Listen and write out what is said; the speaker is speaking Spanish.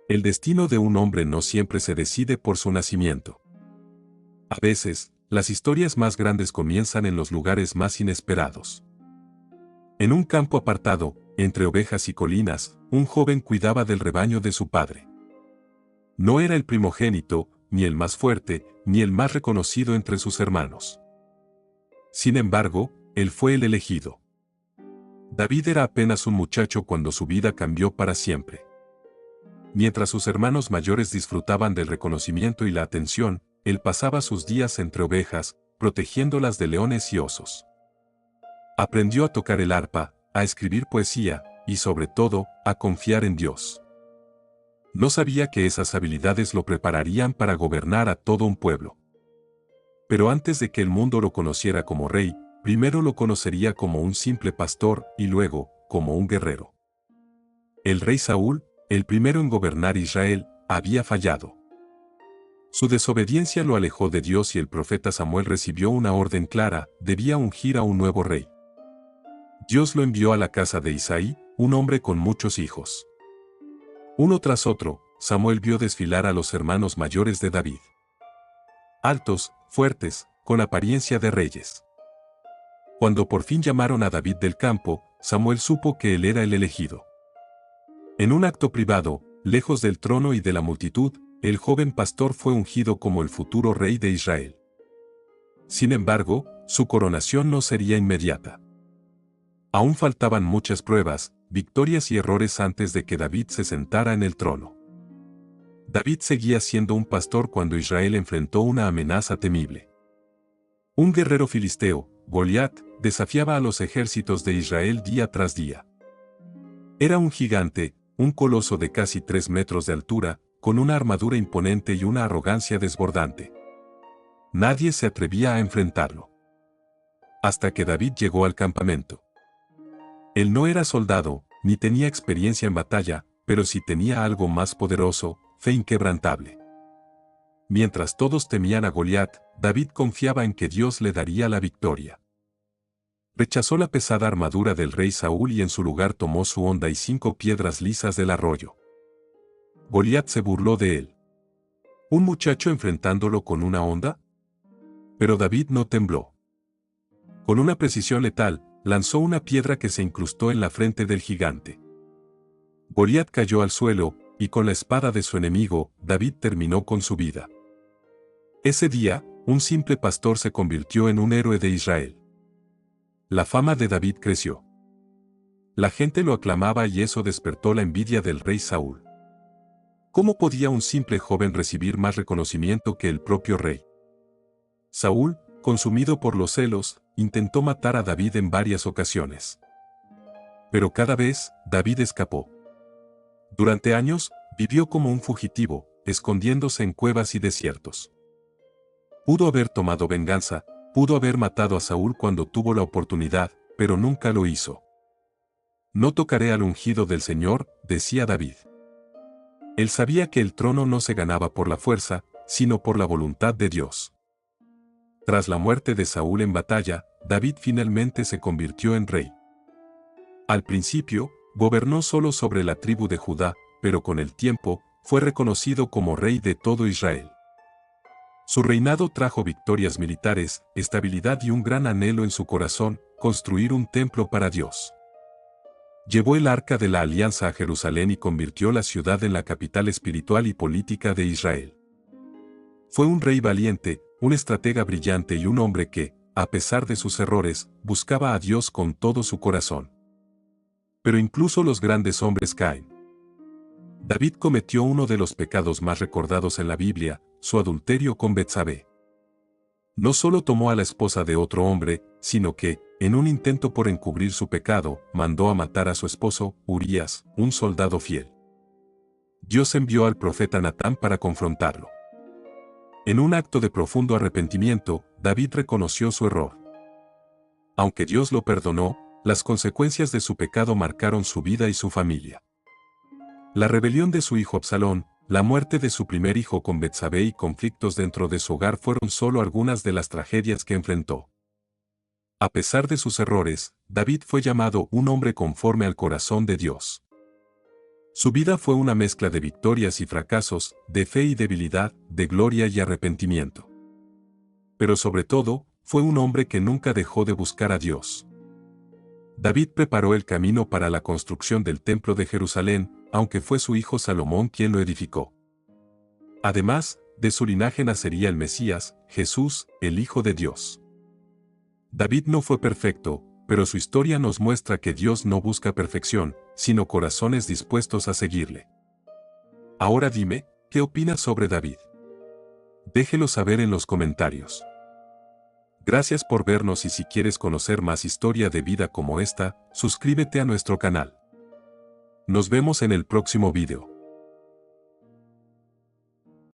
El destino de un hombre no siempre se decide por su nacimiento. A veces, las historias más grandes comienzan en los lugares más inesperados. En un campo apartado, entre ovejas y colinas, un joven cuidaba del rebaño de su padre. No era el primogénito, ni el más fuerte, ni el más reconocido entre sus hermanos. Sin embargo, él fue el elegido. David era apenas un muchacho cuando su vida cambió para siempre. Mientras sus hermanos mayores disfrutaban del reconocimiento y la atención, él pasaba sus días entre ovejas, protegiéndolas de leones y osos. Aprendió a tocar el arpa, a escribir poesía, y sobre todo, a confiar en Dios. No sabía que esas habilidades lo prepararían para gobernar a todo un pueblo. Pero antes de que el mundo lo conociera como rey, primero lo conocería como un simple pastor y luego, como un guerrero. El rey Saúl, el primero en gobernar Israel, había fallado. Su desobediencia lo alejó de Dios y el profeta Samuel recibió una orden clara: debía ungir a un nuevo rey. Dios lo envió a la casa de Isaí, un hombre con muchos hijos. Uno tras otro, Samuel vio desfilar a los hermanos mayores de David. Altos, fuertes, con apariencia de reyes. Cuando por fin llamaron a David del campo, Samuel supo que él era el elegido. En un acto privado, lejos del trono y de la multitud, el joven pastor fue ungido como el futuro rey de Israel. Sin embargo, su coronación no sería inmediata. Aún faltaban muchas pruebas, victorias y errores antes de que David se sentara en el trono. David seguía siendo un pastor cuando Israel enfrentó una amenaza temible. Un guerrero filisteo, Goliat, desafiaba a los ejércitos de Israel día tras día. Era un gigante, un coloso de casi 3 metros de altura, con una armadura imponente y una arrogancia desbordante. Nadie se atrevía a enfrentarlo. Hasta que David llegó al campamento. Él no era soldado, ni tenía experiencia en batalla, pero sí tenía algo más poderoso: fe inquebrantable. Mientras todos temían a Goliat, David confiaba en que Dios le daría la victoria. Rechazó la pesada armadura del rey Saúl y en su lugar tomó su honda y 5 piedras lisas del arroyo. Goliat se burló de él. ¿Un muchacho enfrentándolo con una honda? Pero David no tembló. Con una precisión letal, lanzó una piedra que se incrustó en la frente del gigante. Goliat cayó al suelo, y con la espada de su enemigo, David terminó con su vida. Ese día, un simple pastor se convirtió en un héroe de Israel. La fama de David creció. La gente lo aclamaba y eso despertó la envidia del rey Saúl. ¿Cómo podía un simple joven recibir más reconocimiento que el propio rey? Saúl, consumido por los celos, intentó matar a David en varias ocasiones. Pero cada vez, David escapó. Durante años, vivió como un fugitivo, escondiéndose en cuevas y desiertos. Pudo haber tomado venganza, pudo haber matado a Saúl cuando tuvo la oportunidad, pero nunca lo hizo. No tocaré al ungido del Señor, decía David. Él sabía que el trono no se ganaba por la fuerza, sino por la voluntad de Dios. Tras la muerte de Saúl en batalla, David finalmente se convirtió en rey. Al principio, gobernó solo sobre la tribu de Judá, pero con el tiempo, fue reconocido como rey de todo Israel. Su reinado trajo victorias militares, estabilidad y un gran anhelo en su corazón: construir un templo para Dios. Llevó el arca de la alianza a Jerusalén y convirtió la ciudad en la capital espiritual y política de Israel. Fue un rey valiente, un estratega brillante y un hombre que, a pesar de sus errores, buscaba a Dios con todo su corazón. Pero incluso los grandes hombres caen. David cometió uno de los pecados más recordados en la Biblia: su adulterio con Betsabé. No solo tomó a la esposa de otro hombre, sino que, en un intento por encubrir su pecado, mandó a matar a su esposo, Urías, un soldado fiel. Dios envió al profeta Natán para confrontarlo. En un acto de profundo arrepentimiento, David reconoció su error. Aunque Dios lo perdonó, las consecuencias de su pecado marcaron su vida y su familia. La rebelión de su hijo Absalón, la muerte de su primer hijo con Betsabé y conflictos dentro de su hogar fueron solo algunas de las tragedias que enfrentó. A pesar de sus errores, David fue llamado un hombre conforme al corazón de Dios. Su vida fue una mezcla de victorias y fracasos, de fe y debilidad, de gloria y arrepentimiento. Pero sobre todo, fue un hombre que nunca dejó de buscar a Dios. David preparó el camino para la construcción del Templo de Jerusalén, aunque fue su hijo Salomón quien lo edificó. Además, de su linaje nacería el Mesías, Jesús, el Hijo de Dios. David no fue perfecto, pero su historia nos muestra que Dios no busca perfección, sino corazones dispuestos a seguirle. Ahora dime, ¿qué opinas sobre David? Déjelo saber en los comentarios. Gracias por vernos y si quieres conocer más historia de vida como esta, suscríbete a nuestro canal. Nos vemos en el próximo video.